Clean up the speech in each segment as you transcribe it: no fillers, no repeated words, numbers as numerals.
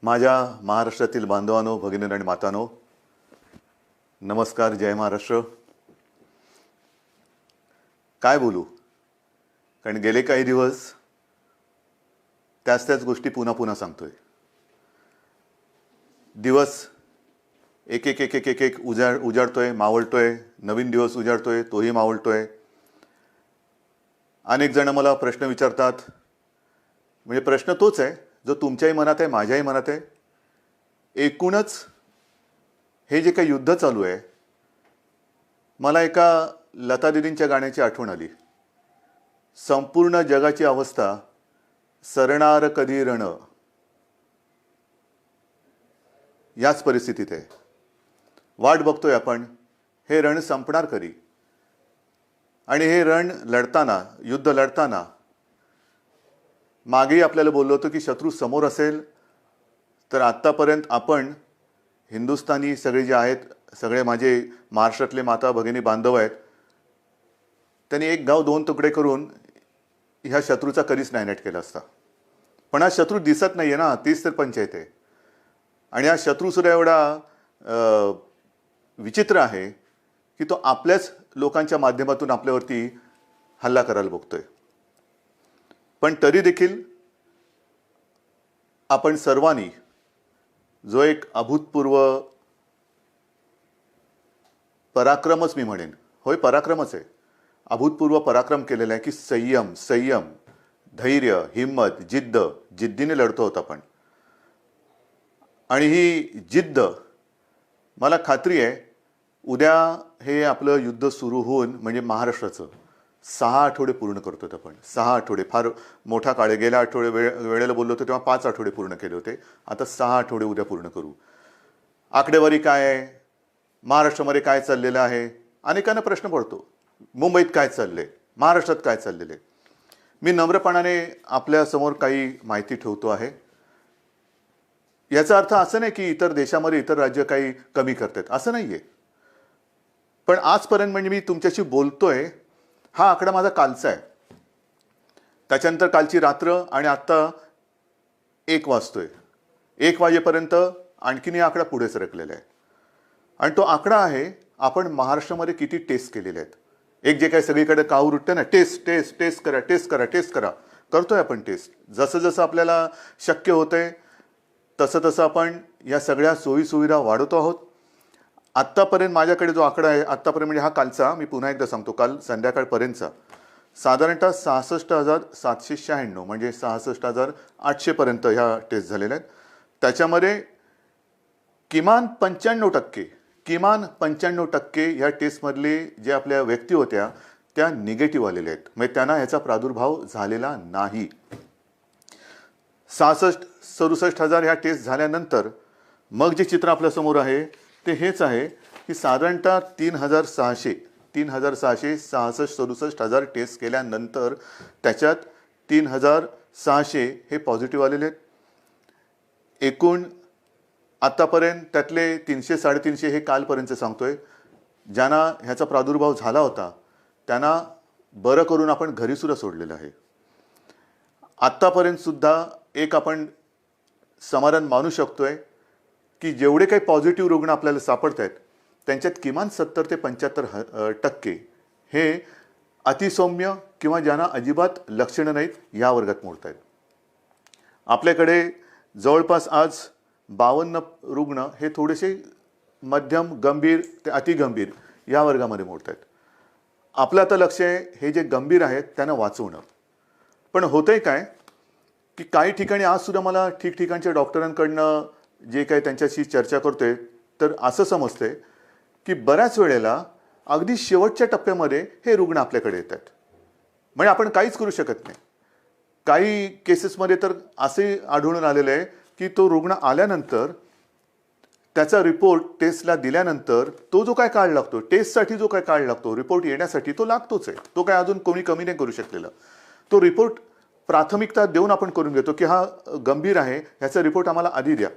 माझ्या महाराष्ट्रातील बांधवांनो, भगिनी आणि मातांनो, नमस्कार. जय महाराष्ट्र. काय बोलू, कारण गेले काही दिवस त्याच गोष्टी पुन्हा पुन्हा सांगतोय. दिवस एक एक एक एक एक एक उजाडतोय, मावळतोय. नवीन दिवस उजाडतोय, तोही मावळतोय. अनेक जण मला प्रश्न विचारतात, म्हणजे प्रश्न तोच आहे जो तुमच्याही मनात आहे, माझ्याही मनात आहे. एकूणच हे जे काही युद्ध चालू आहे, मला एका लता दीदींच्या गाण्याची आठवण आली. संपूर्ण जगाची अवस्था सरणार कधी रण, याच परिस्थितीत आहे. वाट बघतोय आपण, हे रण संपणार कधी. आणि हे रण लढताना, युद्ध लढताना मागेही आपल्याला बोललो होतो की शत्रू समोर असेल तर आत्तापर्यंत आपण हिंदुस्थानी सगळे जे आहेत, सगळे माझे महाराष्ट्रातले माता भगिनी बांधव आहेत, त्यांनी एक गाव दोन तुकडे करून ह्या शत्रूचा कधीच नायनाट केला असता. पण हा शत्रू दिसत नाही आहे ना, तीच तर पंचायत आहे. आणि हा शत्रूसुद्धा एवढा विचित्र आहे की तो आपल्याच लोकांच्या माध्यमातून आपल्यावरती हल्ला करायला बघतोय. पण तरी देखील आपण सर्वांनी जो एक अभूतपूर्व पराक्रमच, मी म्हणेन, होय पराक्रमच आहे, अभूतपूर्व पराक्रम केलेला आहे की संयम, धैर्य, हिम्मत, जिद्दीने लढतो होता आपण. आणि ही जिद्द, मला खात्री आहे उद्या हे आपलं युद्ध सुरू होऊन, म्हणजे महाराष्ट्राचं 6 आठवडे पूर्ण करतो आपण. 6 आठवडे फार मोठा काळ आहे. गेल्या वेळेला बोललो होतो तेव्हा 5 आठवडे पूर्ण केले होते. आता 6 आठवडे उद्या पूर्ण करू. आकडेवारी काय आहे, महाराष्ट्रामध्ये काय चाललेलं आहे, अनेकांना प्रश्न पडतो. मुंबईत काय चाललंय, महाराष्ट्रात काय चाललेलं आहे. मी नम्रपणाने आपल्यासमोर काही माहिती ठेवतो आहे. याचा अर्थ असं नाही की इतर देशामध्ये इतर राज्य काही कमी करतात, असं नाही आहे. पण आजपर्यंत, म्हणजे मी तुमच्याशी बोलतोय, हा आकडा माझा कालचा आहे. त्याच्यानंतर कालची रात्र आणि आत्ता 1 वाजतोय. 1 वाजेपर्यंत आणखीन हा आकडा पुढे सरकलेला आहे. आणि तो आकडा आहे, आपण महाराष्ट्रामध्ये किती टेस्ट केलेले आहेत. एक जे काही सगळीकडे काहूर उठतं ना, टेस्ट करा, करतोय आपण टेस्ट. जसं जसं आपल्याला शक्य होतंय तसं आपण या सगळ्या सोयीसुविधा वाढवतो आहोत. आत्तापर्यंत माझ्याकडे जो आकडा आहे, आत्तापर्यंत म्हणजे हा कालचा, मी पुन्हा एकदा सांगतो, काल संध्याकाळपर्यंतचा साधारणतः 66,796, म्हणजे 66,800 पर्यंत ह्या टेस्ट झालेल्या आहेत. त्याच्यामध्ये किमान 95% ह्या टेस्टमधले जे आपल्या व्यक्ती होत्या त्या निगेटिव्ह आलेल्या आहेत, म्हणजे त्यांना ह्याचा प्रादुर्भाव झालेला नाही. 66-67,000 ह्या टेस्ट झाल्यानंतर मग जे चित्र आपल्यासमोर आहे ते हेच आहे की साधारणतः 3,666-67,000 टेस्ट केल्यानंतर त्याच्यात 3,600 हे पॉझिटिव्ह आलेले आहेत. एकूण आत्तापर्यंत त्यातले 300-350 हे कालपर्यंत सांगतोय, ज्यांना ह्याचा प्रादुर्भाव झाला होता त्यांना बरं करून आपण घरीसुद्धा सोडलेलं आहे. आत्तापर्यंत सुद्धा एक आपण समाधान मानू शकतोय की जेवढे काही पॉझिटिव्ह रुग्ण आपल्याला सापडत आहेत त्यांच्यात किमान 70 ते 75% हे अतिसौम्य किंवा ज्यांना अजिबात लक्षणं नाहीत या वर्गात मोडत आहेत. आपल्याकडे जवळपास आज 52 रुग्ण हे थोडेसे मध्यम गंभीर ते अतिगंभीर या वर्गामध्ये मोडत आहेत. आपलं आता लक्ष आहे हे जे गंभीर आहेत त्यांना वाचवणं. पण होतंय काय की काही ठिकाणी आजसुद्धा मला ठिकठिकाणच्या डॉक्टरांकडनं जे काही त्यांच्याशी चर्चा करतोय तर असं समजतंय की बऱ्याच वेळेला अगदी शेवटच्या टप्प्यामध्ये हे रुग्ण आपल्याकडे येतात, म्हणजे आपण काहीच करू शकत नाही. काही केसेसमध्ये तर असे आढळून आलेलं आहे की तो रुग्ण आल्यानंतर त्याचा रिपोर्ट टेस्टला दिल्यानंतर तो जो काय काळ लागतो, टेस्टसाठी जो काय काळ लागतो, रिपोर्ट येण्यासाठी तो लागतोच आहे. तो काय अजून कोणी कमी नाही करू शकलेला. तो रिपोर्ट प्राथमिकता देऊन आपण करून घेतो की हा गंभीर आहे, ह्याचा रिपोर्ट आम्हाला आधी द्या.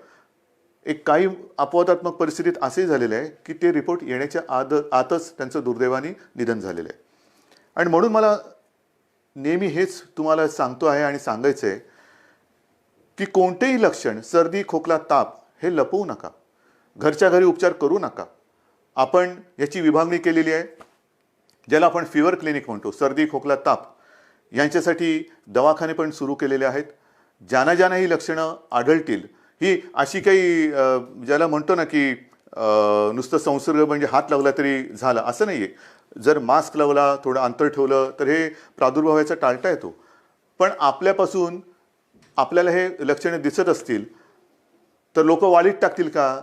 एक काही अपवादात्मक परिस्थितीत असे झालेले आहे की ते रिपोर्ट येण्याच्या आतच त्यांचं दुर्दैवाने निधन झालेलं आहे. आणि म्हणून मला नेहमी हेच तुम्हाला सांगतो आहे आणि सांगायचं आहे की कोणतेही लक्षण, सर्दी, खोकला, ताप हे लपवू नका. घरच्या घरी उपचार करू नका. आपण याची विभागणी केलेली आहे, ज्याला आपण फीवर क्लिनिक म्हणतो. सर्दी, खोकला, ताप यांच्यासाठी दवाखाने पण सुरू केलेले आहेत. ज्यांना ज्यांना ही लक्षणं आढळतील, ही अशी काही ज्याला म्हणतो ना की नुसतं संसर्ग म्हणजे हात लावला तरी झालं असं नाही आहे. जर मास्क लावला, थोडं अंतर ठेवलं तर हे प्रादुर्भावाचा टाळता येतो. पण आपल्यापासून आपल्याला हे लक्षणं दिसत असतील तर लोक वालीत टाकतील का?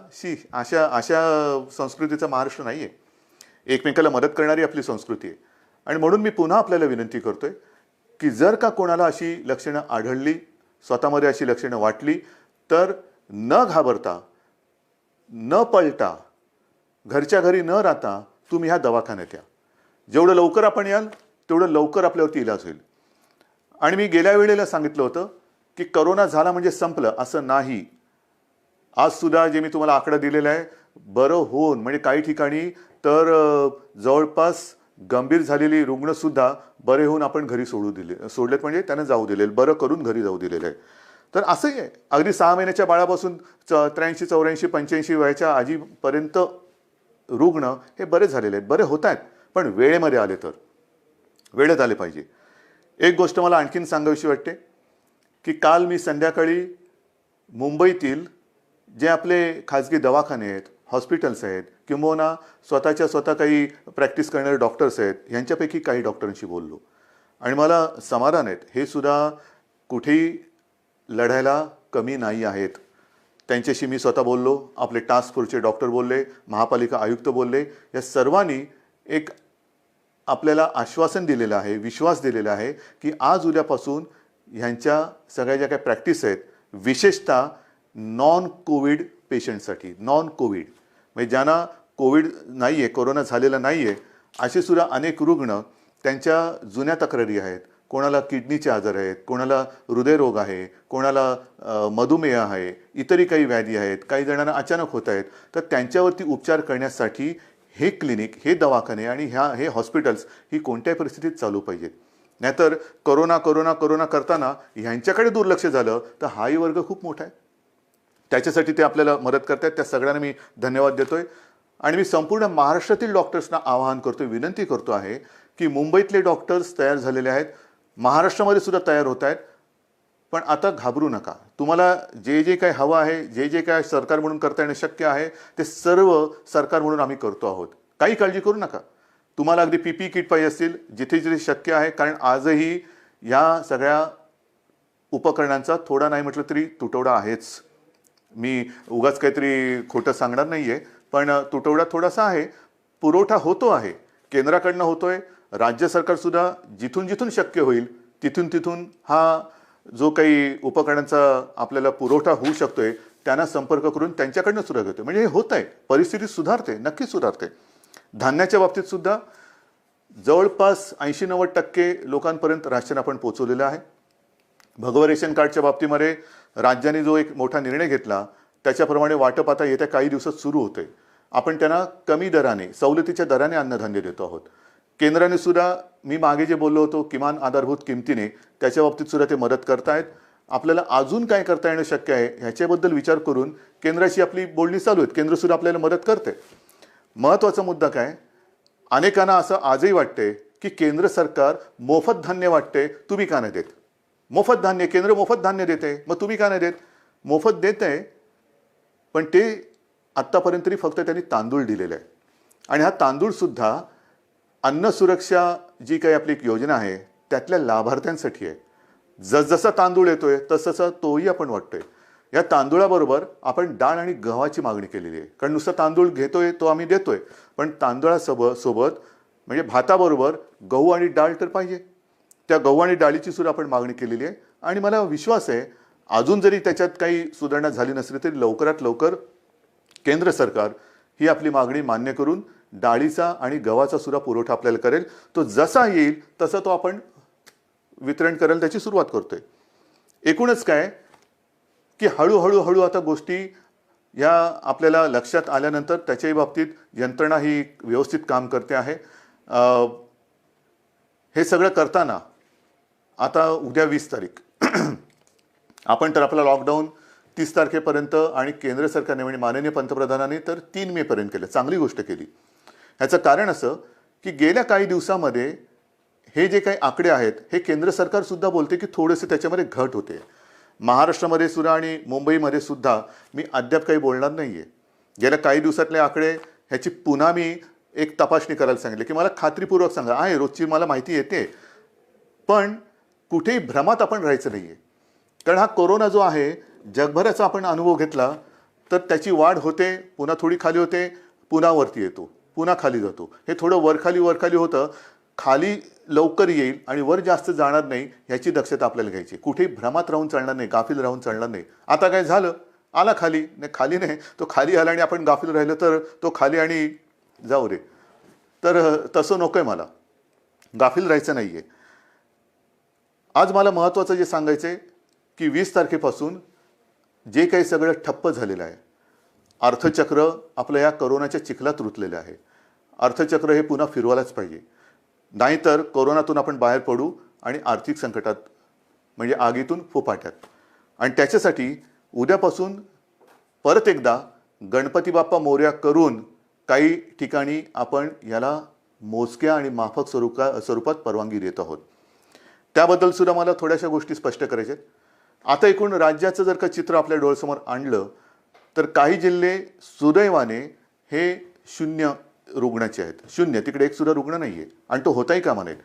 अशा संस्कृतीचा महाराष्ट्र नाही आहे. एकमेकाला मदत करणारी आपली संस्कृती आहे. आणि म्हणून मी पुन्हा आपल्याला विनंती करतोय की जर का कोणाला अशी लक्षणं आढळली, स्वतःमध्ये अशी लक्षणं वाटली, तर न घाबरता, न पळता, घरच्या घरी न राहता तुम्ही ह्या दवाखान्यात या. जेवढं लवकर आपण याल तेवढं लवकर आपल्यावरती इलाज होईल. आणि मी गेल्या वेळेला सांगितलं होतं की करोना झाला म्हणजे संपलं, असं नाही. आज सुद्धा जे मी तुम्हाला आकडा दिलेला आहे, बरं होऊन म्हणजे काही ठिकाणी तर जवळपास गंभीर झालेली रुग्ण सुद्धा बरे होऊन आपण घरी सोडलेत, म्हणजे त्यांना जाऊ दिलेलं, बरं करून घरी जाऊ दिलेलं आहे. तर असंही आहे, अगदी 6 महिन्याच्या बाळापासून 83, 84, 85 वयाच्या आजीपर्यंत रुग्ण हे बरे झालेले आहेत, बरे होत आहेत. पण वेळेमध्ये आले तर वेळेत आले पाहिजे. एक गोष्ट मला आणखीन सांगावीशी वाटते की काल मी संध्याकाळी मुंबईतील जे आपले खाजगी दवाखाने आहेत, हॉस्पिटल्स आहेत, किंबहुना स्वतः काही प्रॅक्टिस करणारे डॉक्टर्स आहेत, यांच्यापैकी काही डॉक्टरांशी बोललो. आणि मला समाधान आहेत, हे सुद्धा कुठेही लढायला कमी नाही आहेत. त्यांच्याशी मी स्वतः बोललो, आपले टास्क फोर्सचे डॉक्टर बोलले, महापालिका आयुक्त बोलले. या सर्वांनी एक आपल्याला आश्वासन दिलेलं आहे, विश्वास दिलेला आहे की आज उद्यापासून ह्यांच्या सगळ्या ज्या काही प्रॅक्टिस आहेत, विशेषतः नॉन कोविड पेशंटसाठी, नॉन कोविड म्हणजे ज्यांना कोविड नाही आहे, कोरोना झालेला नाही आहे, असे सुद्धा अनेक रुग्ण, त्यांच्या जुन्या तक्रारी आहेत. कोणाला किडनीचे आजार आहेत, कोणाला हृदयरोग आहे, कोणाला मधुमेह आहे, इतरही काही व्याधी आहेत, काही जणांना अचानक होत आहेत. तर त्यांच्यावरती उपचार करण्यासाठी हे क्लिनिक, हे दवाखाने आणि हे हॉस्पिटल्स ही कोणत्याही परिस्थितीत चालू पाहिजेत. नाहीतर कोरोना कोरोना कोरोना करताना ह्यांच्याकडे दुर्लक्ष झालं तर हाही वर्ग खूप मोठा आहे. त्याच्यासाठी ते आपल्याला मदत करतात. त्या सगळ्यांना मी धन्यवाद देतोय. आणि मी संपूर्ण महाराष्ट्रातील डॉक्टर्सना आवाहन करतोय, विनंती करतो आहे की मुंबईतले डॉक्टर्स तयार झालेले आहेत, महाराष्ट्रामध्ये सुद्धा तयार होत आहेत. पण आता घाबरू नका. तुम्हाला जे जे काही हवं आहे, जे जे काय सरकार म्हणून करता येणं शक्य आहे, ते सर्व सरकार म्हणून आम्ही करतो आहोत. काही काळजी करू नका. तुम्हाला अगदी PPE किट पाहिजे असतील, जिथे जिथे शक्य आहे, कारण आजही या सगळ्या उपकरणांचा थोडा नाही म्हटलं तरी तुटवडा आहेच. मी उगाच काहीतरी खोटं सांगणार नाही आहे, पण तुटवडा थोडासा आहे. पुरवठा होतो आहे, केंद्राकडनं होतोय. राज्य सरकारसुद्धा जिथून जिथून शक्य होईल तिथून हा जो काही उपकरणांचा आपल्याला पुरवठा होऊ शकतोय त्यांना संपर्क करून त्यांच्याकडनं सुद्धा घेतोय. म्हणजे हे होत आहे, परिस्थिती सुधारते, नक्कीच सुधारते. धान्याच्या बाबतीत सुद्धा जवळपास 80-90% लोकांपर्यंत राशन आपण पोहोचवलेलं आहे. भगवा रेशन कार्डच्या बाबतीमध्ये राज्याने जो एक मोठा निर्णय घेतला त्याच्याप्रमाणे वाटप आता येत्या काही दिवसात सुरू होते. आपण त्यांना कमी दराने, सवलतीच्या दराने अन्नधान्य देतो आहोत. केंद्राने सुद्धा, मी मागे जे बोललो होतो किमान आधारभूत किमतीने, त्याच्या बाबतीत सुद्धा ते मदत करतायत. आपल्याला अजून काय करता येणं शक्य आहे ह्याच्याबद्दल विचार करून केंद्राशी आपली बोलणी चालू आहेत. केंद्र सुद्धा आपल्याला मदत करते. महत्त्वाचा मुद्दा काय, अनेकांना असं आजही वाटते की केंद्र सरकार मोफत धान्य वाटते, तुम्ही का नाही देत? मोफत धान्य, केंद्र मोफत धान्य देते, मग तुम्ही का नाही देत? मोफत देत आहे, पण ते आत्तापर्यंत तरी फक्त त्यांनी तांदूळ दिलेला आहे. आणि हा तांदूळ सुद्धा अन्न सुरक्षा जी काही आपली एक योजना आहे त्यातल्या लाभार्थ्यांसाठी आहे. जसजसा तांदूळ येतोय तसं तोही आपण वाटतोय. या तांदूळाबरोबर आपण डाळ आणि गव्हाची मागणी केलेली आहे. कारण नुसता तांदूळ घेतोय तो आम्ही देतोय, पण तांदूळासोबत म्हणजे भाताबरोबर गहू आणि डाळ तर पाहिजे. त्या गहू आणि डाळीची सुद्धा आपण मागणी केलेली आहे. आणि मला विश्वास आहे अजून जरी त्याच्यात काही सुधारणा झाली नसली तरी लवकरात लवकर केंद्र सरकार ही आपली मागणी मान्य करून डाळीचा आणि गव्हाचा सुद्धा पुरवठा आपल्याला करेल. तो जसा येईल तसं तो आपण वितरण करायला त्याची सुरुवात करतोय. एकूणच काय की हळूहळू आता गोष्टी या आपल्याला लक्षात आल्यानंतर त्याच्याही बाबतीत यंत्रणा ही व्यवस्थित काम करते आहे. हे सगळं करताना आता उद्या 20 तारीख आपण तर आपला लॉकडाऊन 30 तारखेपर्यंत आणि केंद्र सरकारने म्हणजे माननीय पंतप्रधानांनी तर 3 मे पर्यंत केलं. चांगली गोष्ट केली. ह्याचं कारण असं की गेल्या काही दिवसामध्ये हे जे काही आकडे आहेत हे केंद्र सरकार सुद्धा बोलते की थोडेसे त्याच्यामध्ये घट होते. महाराष्ट्रामध्ये सुद्धा आणि मुंबईमध्ये सुद्धा मी अद्याप काही बोलणार नाहीये. गेल्या काही दिवसातले आकडे ह्याची पुन्हा मी एक तपासणी करायला सांगितले की मला खात्रीपूर्वक सांगा. आहे रोजची मला माहिती येते, पण कुठेही भ्रमात आपण राहायचं नाहीये. कारण हा कोरोना जो आहे जगभराचा आपण अनुभव घेतला तर त्याची वाढ होते, पुन्हा थोडी खाली होते, पुन्हा वरती येतो, पुन्हा खाली जातो. हे थोडं वरखाली होतं. खाली लवकर येईल आणि वर जास्त जाणार नाही ह्याची दक्षता आपल्याला घ्यायची. कुठेही भ्रमात राहून चालणार नाही, गाफील राहून चालणार नाही. आता काय झालं, आला खाली नाही, खाली नाही, तो खाली आला आणि आपण गाफील राहिलं तर तो खाली आणि जाऊ रे. तर तसं नकोय, मला गाफील राहायचं नाहीये. आज मला महत्त्वाचं जे सांगायचं आहे की 20 तारखेपासून जे काही सगळं ठप्प झालेलं आहे, अर्थचक्र आपलं या कोरोनाच्या चिखलात रुतलेलं आहे. अर्थचक्र हे पुन्हा फिरवायलाच पाहिजे, नाहीतर कोरोनातून आपण बाहेर पडू आणि आर्थिक संकटात म्हणजे आगीतून फुफाट्यात. आणि त्याच्यासाठी उद्यापासून परत एकदा गणपती बाप्पा मोरया करून काही ठिकाणी आपण याला मोजक्या आणि माफक स्वरूपात परवानगी देत आहोत. त्याबद्दल सुद्धा मला थोड्याशा गोष्टी स्पष्ट करायच्या आहेत. आता एकूण राज्याचं जर का चित्र आपल्या डोळ्यासमोर आणलं तर काही जिल्हे सुदैवाने हे 0 रुग्णाचे आहेत. 0, तिकडे एक सुद्धा रुग्ण नाही आहे आणि तो होताही कामा नये.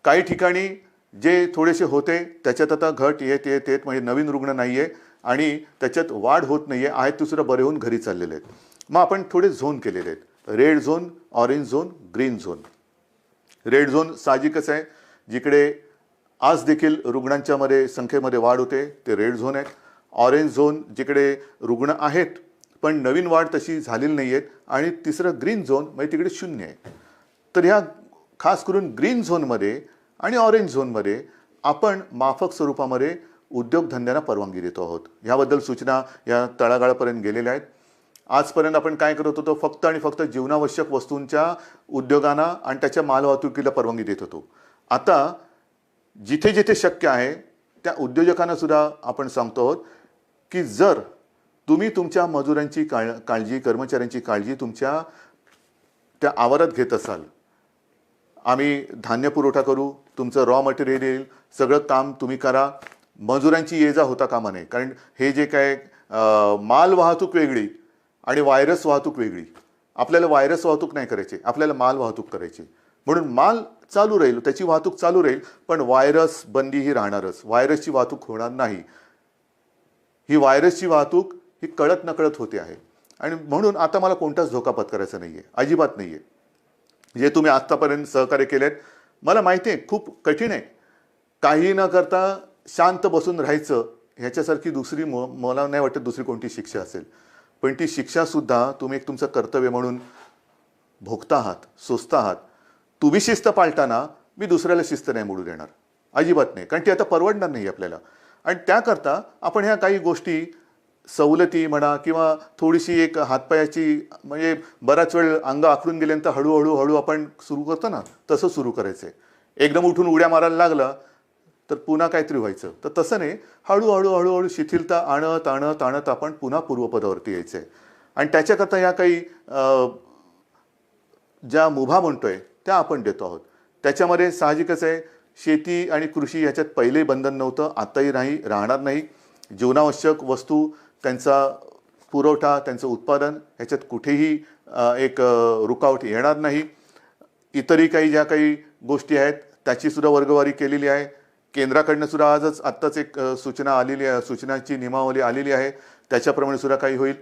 काही ठिकाणी जे थोडेसे होते त्याच्यात आता घट येत म्हणजे नवीन रुग्ण नाही आहे आणि त्याच्यात वाढ होत नाही आहे. आहेत ते सुद्धा बरे होऊन घरी चाललेले आहेत. मग आपण थोडे झोन केलेले आहेत, red zone, orange zone, green zone. Red zone साहजिकच आहे, जिकडे आज देखील रुग्णांच्या संख्येमध्ये वाढ होते ते रेड झोन आहे. ऑरेंज झोन जिकडे रुग्ण आहेत पण नवीन वाढ तशी झालेली नाही आहेत. आणि तिसरं ग्रीन झोन म्हणजे तिकडे 0 आहे. तर ह्या खास करून ग्रीन झोनमध्ये आणि ऑरेंज झोनमध्ये आपण माफक स्वरूपामध्ये उद्योगधंद्यांना परवानगी देतो आहोत. ह्याबद्दल सूचना या तळागाळापर्यंत गेलेल्या आहेत. आजपर्यंत आपण काय करत होतो, फक्त आणि फक्त जीवनावश्यक वस्तूंच्या उद्योगांना आणि त्याच्या मालवाहतुकीला परवानगी देत होतो. आता जिथे जिथे शक्य आहे त्या उद्योजकांना सुद्धा आपण सांगतो आहोत की जर तुम्ही तुमच्या मजुरांची काळजी, कर्मचाऱ्यांची काळजी तुमच्या त्या आवारात घेत असाल, आम्ही धान्य पुरवठा करू, तुमचं रॉ मटेरियल येईल, सगळं काम तुम्ही करा, मजुरांची ये जा होता कामा नये. कारण हे जे काय माल वाहतूक वेगळी आणि व्हायरस वाहतूक वेगळी. आपल्याला व्हायरस वाहतूक नाही करायची, आपल्याला माल वाहतूक करायची. म्हणून माल चालू राहील, त्याची वाहतूक चालू राहील, पण व्हायरस बंदी ही राहणारच. व्हायरसची वाहतूक होणार नाही. ही व्हायरसची वाहतूक ही कळत नकळत होते आहे. आणि म्हणून आता मला कोणताच धोका पत्करायचा नाही आहे, अजिबात नाही आहे. जे तुम्ही आत्तापर्यंत सहकार्य केलेत मला माहिती आहे खूप कठीण आहे. काही न करता शांत बसून राहायचं ह्याच्यासारखी दुसरी मला नाही वाटत दुसरी कोणती शिक्षा असेल. पण ती शिक्षासुद्धा तुम्ही एक तुमचं कर्तव्य म्हणून भोगता आहात, सोसता आहात. तुम्ही शिस्त पाळताना मी दुसऱ्याला शिस्त नाही मोडू देणार, अजिबात नाही. कारण ती आता परवडणार नाही आपल्याला. आणि त्याकरता आपण ह्या काही गोष्टी सवलती म्हणा किंवा थोडीशी एक हातपायाची म्हणजे बराच वेळ अंग आखडून गेल्यानंतर हळूहळू आपण सुरू करतो ना, तसं सुरू करायचं आहे. एकदम उठून उड्या मारायला लागला तर पुन्हा काहीतरी व्हायचं. तर तसं नाही, हळूहळू शिथिलता आणत आपण पुन्हा पूर्वपदावरती यायचं आहे. आणि त्याच्याकरता ह्या काही ज्या मुभा म्हणतोय त्या आपण देतो आहोत. त्याच्यामध्ये साहजिकच आहे, शेती आणि कृषी याच्यात पहिलेही बंधन नव्हतं, आताही राहणार नाही. जीवनावश्यक वस्तू, त्यांचा पुरवठा, त्यांचं उत्पादन ह्याच्यात कुठेही एक रुकावट येणार नाही. इतरही काही ज्या काही गोष्टी आहेत त्याची सुद्धा वर्गवारी केलेली आहे. केंद्राकडनं सुद्धा आत्ताच एक सूचना आलेली आहे, सूचनाची नियमावली आलेली आहे, त्याच्याप्रमाणे सुद्धा काही होईल.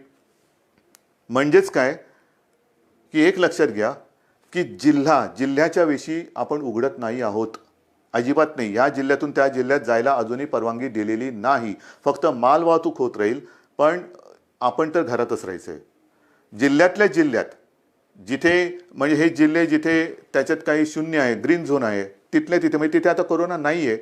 म्हणजेच काय की एक लक्षात घ्या की जिल्ह्याच्या विषयी आपण उघडत नाही आहोत, अजिबात नाही. या जिल्ह्यातून त्या जिल्ह्यात जायला अजूनही परवानगी दिलेली नाही. फक्त माल वाहतूक होत राहील, पण आपण तर घरातच राहायचं आहे. जिल्ह्यातल्या जिल्ह्यात जिथे म्हणजे हे जिल्हे जिथे त्याच्यात काही 0 आहे, ग्रीन झोन आहे, तिथल्या तिथे म्हणजे तिथे आता कोरोना नाही आहे,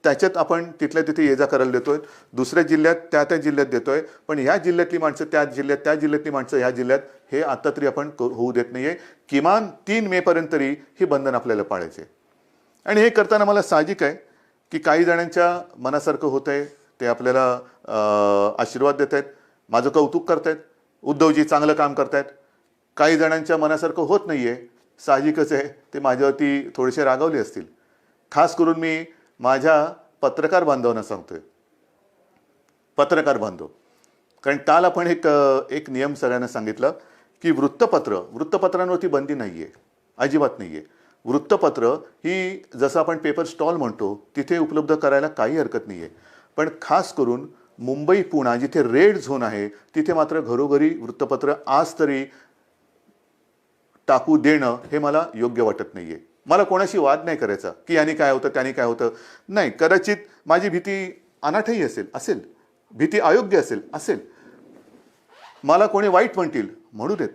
त्याच्यात आपण तिथल्या तिथे ये जा करायला देतोय. दुसऱ्या जिल्ह्यात त्या जिल्ह्यात देतोय. पण ह्या जिल्ह्यातली माणसं त्या जिल्ह्यातली माणसं ह्या जिल्ह्यात, हे आता तरी आपण होऊ देत नाहीये. किमान 3 मे पर्यंत तरी ही बंधन आपल्याला पाळायचे. आणि हे करताना मला साहजिक आहे की काही जणांच्या मनासारखं होतंय, ते आपल्याला आशीर्वाद देत आहेत, माझं कौतुक करतायत, उद्धवजी चांगलं काम करतायत. काही जणांच्या मनासारखं होत नाही आहे, साहजिकच आहे, ते माझ्यावरती थोडेसे रागावले असतील. खास करून मी माझ्या पत्रकार बांधवांना सांगतोय, पत्रकार बांधव, कारण काल आपण एक नियम सगळ्यांना सांगितला की वृत्तपत्रांवरती बंदी नाही आहे, अजिबात नाही आहे. वृत्तपत्र ही जसं आपण पेपर स्टॉल म्हणतो तिथे उपलब्ध करायला काही हरकत नाही आहे, पण खास करून मुंबई पुणे जिथे रेड झोन आहे तिथे मात्र घरोघरी वृत्तपत्र आज तरी टाकू देणं हे मला योग्य वाटत नाही आहे. मला कोणाशी वाद नाही करायचा की याने काय होतं त्याने काय होतं, नाही. कदाचित माझी भीती अनाठही असेल, भीती अयोग्य असेल. मला कोणी वाईट म्हणतील म्हणू देत,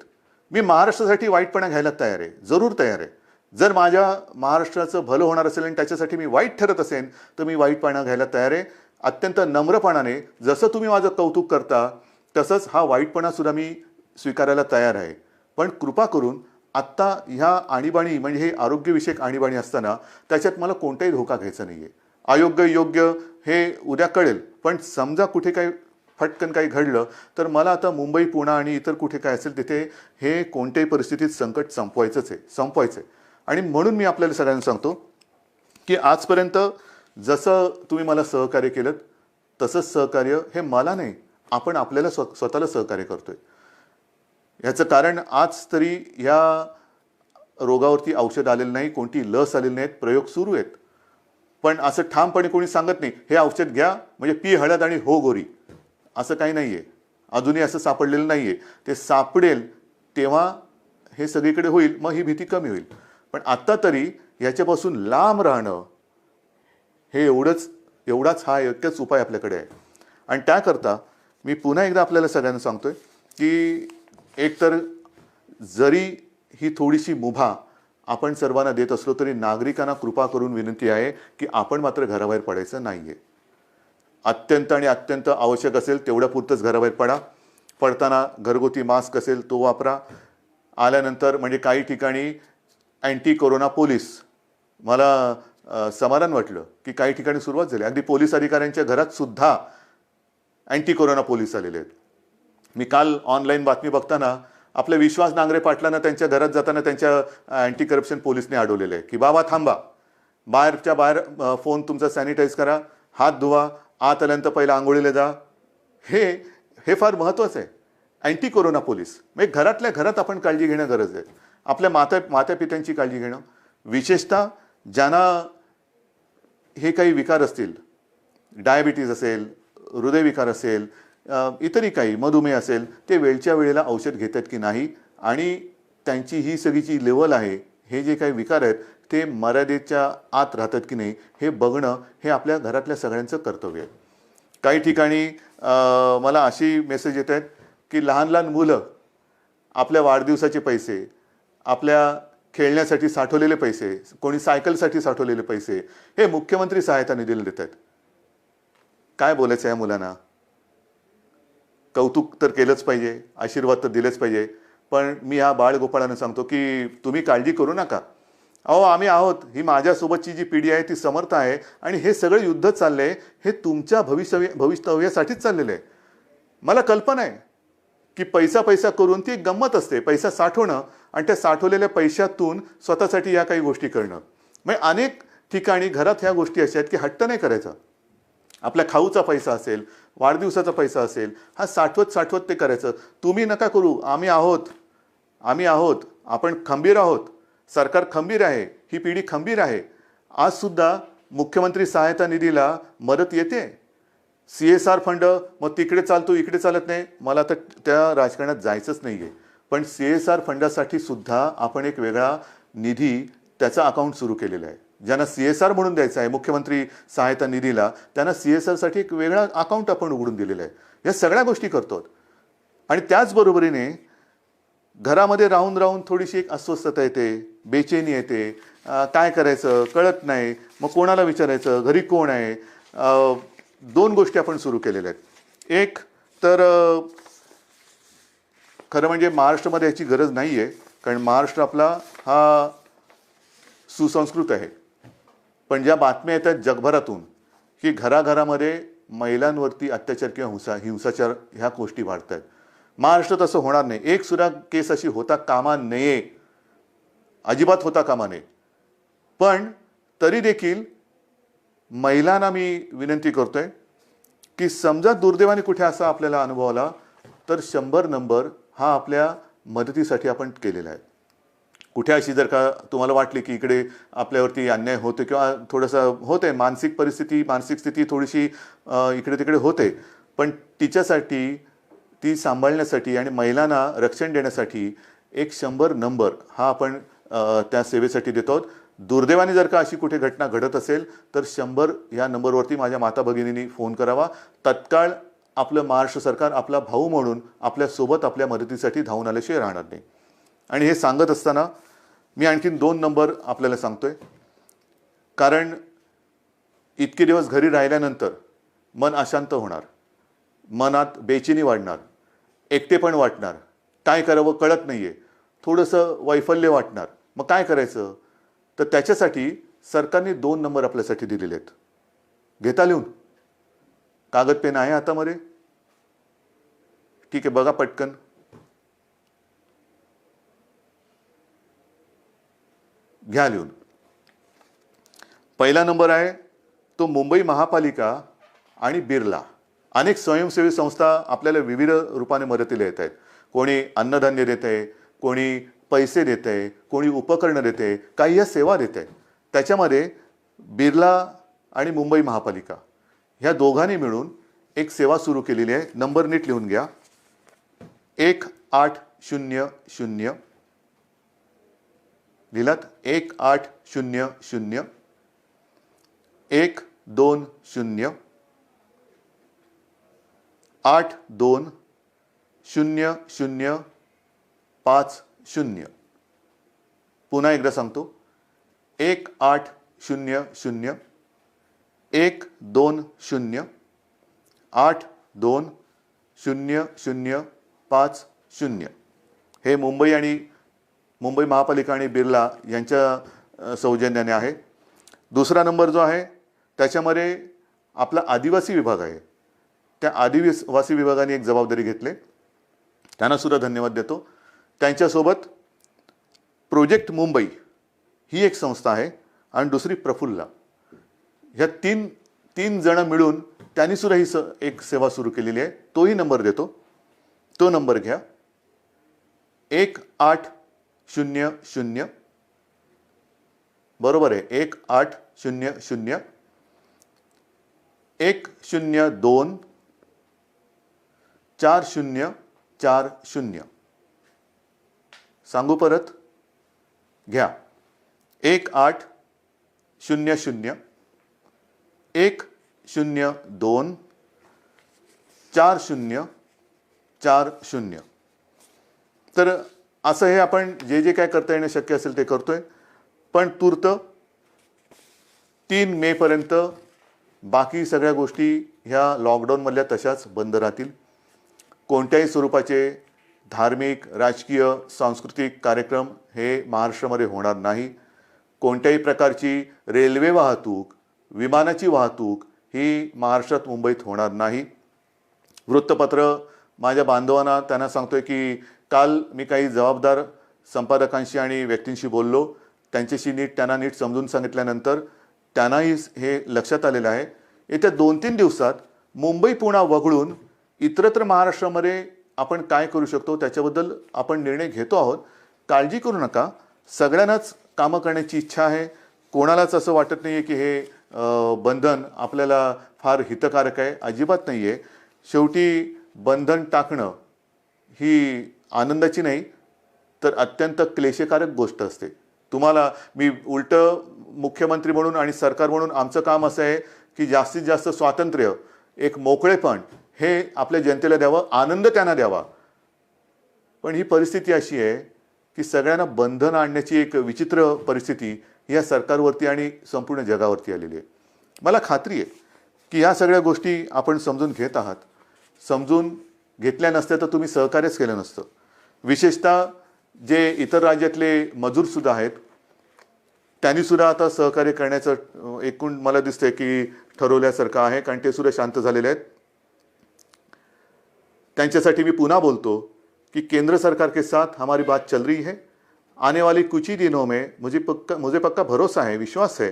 मी महाराष्ट्रासाठी वाईटपणा घ्यायला तयार आहे, जरूर तयार आहे. जर माझ्या महाराष्ट्राचं भलं होणार असेल आणि त्याच्यासाठी मी वाईट ठरत असेल तर मी वाईटपणा घ्यायला तयार आहे. अत्यंत नम्रपणाने, जसं तुम्ही माझं कौतुक करता तसंच हा वाईटपणा सुद्धा मी स्वीकारायला तयार आहे. पण कृपा करून आत्ता ह्या आणीबाणी म्हणजे हे आरोग्यविषयक आणीबाणी असताना त्याच्यात मला कोणताही धोका घ्यायचा नाही आहे. अयोग्य योग्य हे उद्या कळेल, पण समजा कुठे काही फटकन काही घडलं तर मला आता मुंबई पुणे आणि इतर कुठे काय असेल तिथे हे कोणत्याही परिस्थितीत संकट संपवायचं आहे. आणि म्हणून मी आपल्याला सगळ्यांना सांगतो की आजपर्यंत जसं तुम्ही मला सहकार्य केलं तसंच सहकार्य हे मला नाही, आपण आपल्याला स्वतःला सहकार्य करतोय. याचं कारण आज तरी या रोगावरती औषध आलेलं नाही, कोणती लस आलेली नाहीत, प्रयोग सुरू आहेत. पण असं ठामपणे कोणी सांगत नाही हे औषध घ्या म्हणजे पी हळद आणि हो गोरी, असं काही नाही आहे. अजूनही असं सापडलेलं नाही आहे. ते सापडेल तेव्हा हे सगळीकडे होईल, मग ही भीती कमी होईल. पण आत्ता तरी याच्यापासून लांब राहणं हे एवढाच हा एकच उपाय आपल्याकडे आहे. आणि त्याकरता मी पुन्हा एकदा आपल्याला सगळ्यांना सांगतोय की एकतर जरी ही थोडीशी मुभा आपण सर्वांना देत असलो तरी नागरिकांना कृपा करून विनंती आहे की आपण मात्र घराबाहेर पडायचं नाही आहे. अत्यंत आवश्यक असेल तेवढ्या पुरतंच घराबाहेर पडा. पडताना घरगुती मास्क असेल तो वापरा. आल्यानंतर म्हणजे काही ठिकाणी अँटी कोरोना पोलीस, मला समाधान वाटलं की काही ठिकाणी सुरुवात झाली. अगदी पोलीस अधिकाऱ्यांच्या घरात सुद्धा अँटी कोरोना पोलीस आलेले आहेत. मी काल ऑनलाईन बातमी बघताना आपल्या विश्वास नांगरे पाटलांना त्यांच्या घरात जाताना त्यांच्या अँटी करप्शन पोलीसने अडवलेलं आहे की बाबा थांबा, बाहेर फोन तुमचा सॅनिटाईज करा, हात धुवा, आत आल्यानंतर पहिला आंघोळीला जा. हे फार महत्त्वाचं आहे. अँटी कोरोना पोलीस म्हणजे घरातल्या घरात आपण काळजी घेणं गरज आहे. आपल्या मातापित्यांची काळजी घेणं, विशेषतः ज्यांना हे काही विकार असतील, डायबिटीज असेल, हृदयविकार असेल, इतरही काही मधुमेह असेल, ते वेळच्या वेळेला औषध घेत आहेत की नाही आणि त्यांची ही सगळी जी लेवल आहे, हे जे काही विकार आहेत ते मर्यादेच्या आत राहतात की नाही हे बघणं हे आपल्या घरातल्या सगळ्यांचं कर्तव्य आहे. काही ठिकाणी मला अशी मेसेज येत आहेत की लहान मुलं आपल्या वाढदिवसाचे पैसे, आपल्या खेळण्यासाठी साठवलेले पैसे, कोणी सायकलसाठी साठवलेले पैसे हे मुख्यमंत्री सहायता निधीला देत आहेत. काय बोलायचं या मुलांना? कौतुक तर केलंच पाहिजे, आशीर्वाद तर दिलेच पाहिजे, पण मी ह्या बाळगोपाळांना सांगतो की तुम्ही काळजी करू नका. अहो आम्ही आहोत, ही माझ्यासोबतची जी पिढी आहे ती समर्थ आहे आणि हे सगळं युद्ध चाललंय हे तुमच्या भवितव्यासाठीच चाललेलं आहे. मला कल्पना आहे की पैसा करून ती एक गंमत असते, पैसा साठवणं आणि त्या साठवलेल्या पैशातून स्वतःसाठी या काही गोष्टी करणं. म्हणजे अनेक ठिकाणी घरात ह्या गोष्टी अशा आहेत की हट्ट नाही करायचा. आपल्या खाऊचा पैसा असेल, वाढदिवसाचा पैसा असेल, हा साठवत ते करायचं. तुम्ही नका करू, आम्ही आहोत, आपण खंबीर आहोत, सरकार खंबीर आहे, ही पिढी खंबीर आहे. आज सुद्धा मुख्यमंत्री सहायता निधीला मदत येते. CSR फंड मग तिकडे चालतो इकडे चालत नाही, मला तर त्या राजकारणात जायचंच नाही आहे. पण CSR फंडासाठी सुद्धा आपण एक वेगळा निधी त्याचा अकाउंट सुरू केलेला आहे. ज्यांना CSR म्हणून द्यायचं आहे मुख्यमंत्री सहायता निधीला, त्यांना CSRसाठी एक वेगळा अकाउंट आपण उघडून दिलेलं आहे. या सगळ्या गोष्टी करतो. आणि त्याचबरोबरीने घरामध्ये राहून थोडीशी एक अस्वस्थता येते, बेचैनी येते, काय करायचं कळत नाही, मग कोणाला विचारायचं, घरी कोण आहे. 2 गोष्टी आपण सुरू केलेल्या आहेत. एक तर खरं म्हणजे महाराष्ट्रामध्ये याची गरज नाही आहे, कारण महाराष्ट्र आपला हा सुसंस्कृत आहे. पण ज्या बातम्या येतात जगभरातून की घराघरामध्ये महिलांवरती अत्याचार किंवा हिंसाचार ह्या गोष्टी वाढत आहेत. महाराष्ट्रात असं होणार नाही. एक सुद्धा केस अशी होता कामा नये, अजिबात होता कामा नये. पण तरी देखील महिलांना मी विनंती करतोय की समजा दुर्दैवाने कुठे असा आपल्याला अनुभव आला तर 100 नंबर हा आपल्या मदतीसाठी आपण केलेला आहे. कुठे अशी जर का तुम्हाला वाटली की इकडे आपल्यावरती अन्याय होते किंवा थोडंसं होते, मानसिक स्थिती थोडीशी इकडे तिकडे होते, पण तिच्यासाठी, ती सांभाळण्यासाठी आणि महिलांना रक्षण देण्यासाठी एक 100 नंबर हा आपण त्या सेवेसाठी देतो आहोत. दुर्दैवाने जर का अशी कुठे घटना घडत असेल तर 100 या नंबरवरती माझ्या माता भगिनींनी फोन करावा. तत्काळ आपलं महाराष्ट्र सरकार आपला भाऊ म्हणून आपल्यासोबत आपल्या मदतीसाठी धावून आल्याशिवाय राहणार नाही. आणि हे सांगत असताना मी आणखीन 2 नंबर आपल्याला सांगतोय, कारण इतके दिवस घरी राहिल्यानंतर मन अशांत होणार, मनात बेचैनी वाढणार, एकटेपण वाटणार, काय करावं कळत नाहीये, थोडंसं वैफल्य वाटणार. मग काय करायचं? तर त्याच्यासाठी सरकारने 2 नंबर आपल्यासाठी दिलेले आहेत. घेता लिहून? कागद पेन आहे हातामध्ये? ठीक आहे, बघा पटकन. घ्या लिहून. पहिला नंबर आहे तो मुंबई महापालिका आणि बिर्ला. अनेक स्वयंसेवी संस्था आपल्याला विविध रूपाने मदतीला येत आहेत. कोणी अन्नधान्य देत आहे, कोणी पैसे देत आहे, कोणी उपकरणं देत आहे, काही या सेवा देत आहे. त्याच्यामध्ये बिर्ला आणि मुंबई महापालिका ह्या दोघांनी मिळून एक सेवा सुरू केलेली आहे. नंबर नीट लिहून घ्या. 1800 लिहिलात? 1800 120 820050. पुन्हा एकदा सांगतो. 1800 120 820050. हे मुंबई महापालिका आणि बिर्ला यांच्या सौजन्याने आहे. दुसरा नंबर जो आहे त्याच्यामध्ये आपला आदिवासी विभाग आहे. त्या आदिवासी विभागाने एक जबाबदारी घेतली, त्यांना सुद्धा धन्यवाद देतो. त्यांच्यासोबत प्रोजेक्ट मुंबई ही एक संस्था आहे आणि दुसरी प्रफुल्ला. ह्या तीन जण मिळून त्यांनी सुद्धा ही एक सेवा सुरू केलेली आहे. तोही नंबर देतो. तो नंबर घ्या. 1800 बरोबर आहे. 1800 102 4040. सांगू परत? घ्या. 1800 102 4040. तर असं हे आपण जे काय करता येणं शक्य असेल ते करतोय. पण तूर्त 3 मे पर्यंत बाकी सगळ्या गोष्टी ह्या लॉकडाऊनमधल्या तशाच बंद राहतील. कोणत्याही स्वरूपाचे धार्मिक, राजकीय, सांस्कृतिक कार्यक्रम हे महाराष्ट्रामध्ये होणार नाही. कोणत्याही प्रकारची रेल्वे वाहतूक, विमानाची वाहतूक ही महाराष्ट्रात, मुंबईत होणार नाही. वृत्तपत्र माझ्या बांधवांना त्यांना सांगतोय की काल मी काही जबाबदार संपादकांशी आणि व्यक्तींशी बोललो. त्यांच्याशी त्यांना नीट समजून सांगितल्यानंतर त्यांनाही हे लक्षात आलेलं आहे. येत्या 2-3 दिवसात मुंबई पुन्हा वगळून इतरत्र महाराष्ट्रामध्ये आपण काय करू शकतो त्याच्याबद्दल आपण निर्णय घेतो आहोत. काळजी करू नका. सगळ्यांनाच कामं करण्याची इच्छा आहे. कोणालाच असं वाटत नाही आहे की हे बंधन आपल्याला फार हितकारक आहे. अजिबात नाही आहे. शेवटी बंधन टाकणं ही आनंदाची नाही तर अत्यंत क्लेशकारक गोष्ट असते. तुम्हाला मी उलटं मुख्यमंत्री म्हणून आणि सरकार म्हणून आमचं काम असं आहे की जास्तीत जास्त स्वातंत्र्य, एक मोकळेपण हे आपल्या जनतेला द्यावं, आनंद त्यांना द्यावा. पण ही परिस्थिती अशी आहे की सगळ्यांना बंधन आणण्याची एक विचित्र परिस्थिती या सरकारवरती आणि संपूर्ण जगावरती आलेली आहे. मला खात्री आहे की ह्या सगळ्या गोष्टी आपण समजून घेत आहात. समजून घेतल्या नसत्या तर तुम्ही सहकार्यच केलं नसतं. विशेषतः जे इतर राज्यातले मजूरसुद्धा आहेत त्यांनीसुद्धा आता सहकार्य करण्याचं एकूण मला दिसतंय की ठरवल्यासारखं आहे, कारण ते सुद्धा शांत झालेले आहेत. त्यांच्यासाठी मी पुन्हा बोलतो कि केंद्र सरकार के साथ हमारी बात चल रही है. आने वाले कुछ ही दिनों में मुझे पक्का भरोसा है, विश्वास है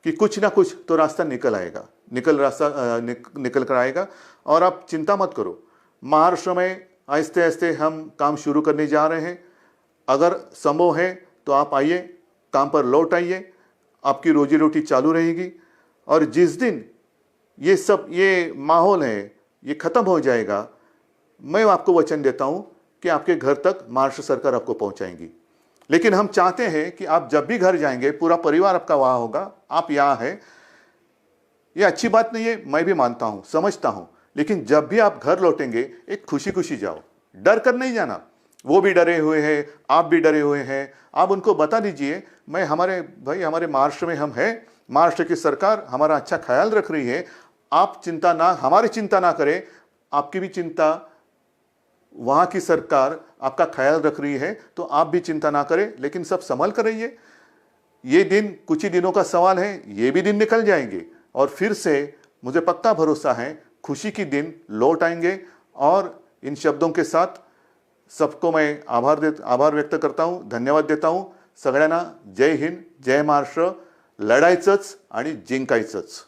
कि कुछ ना कुछ तो रास्ता निकल आएगा, निकल कर आएगा. और आप चिंता मत करो, महाराष्ट्र में आहिस्ते आहिस्ते हम काम शुरू करने जा रहे हैं. अगर संभव है तो आप आइए, काम पर लौट आइए, आपकी रोजी रोटी चालू रहेगी. और जिस दिन ये माहौल है ये खत्म हो जाएगा, मैं आपको वचन देता हूं कि आपके घर तक महाराष्ट्र सरकार आपको पहुंचाएंगी. लेकिन हम चाहते हैं कि आप जब भी घर जाएंगे, पूरा परिवार आपका वहां होगा, आप यहाँ हैं. ये अच्छी बात नहीं है, मैं भी मानता हूं, समझता हूं. लेकिन जब भी आप घर लौटेंगे, एक खुशी खुशी जाओ, डर कर नहीं जाना. वो भी डरे हुए हैं, आप भी डरे हुए हैं. आप उनको बता दीजिए, हमारे महाराष्ट्र में हम हैं, महाराष्ट्र की सरकार हमारा अच्छा ख्याल रख रही है. आप हमारी चिंता ना करें, आपकी भी चिंता, वहां की सरकार आपका ख्याल रख रही है, तो आप भी चिंता ना करें. लेकिन सब संभल कर रहिए. ये दिन कुछ ही दिनों का सवाल है, ये भी दिन निकल जाएंगे और फिर से मुझे पक्का भरोसा है खुशी की दिन लौट आएंगे. और इन शब्दों के साथ सबको मैं आभार व्यक्त करता हूं, धन्यवाद देता हूं. सगळ्यांना जय हिंद, जय महाराष्ट्र. लढायचंच आणि जिंकायचंच.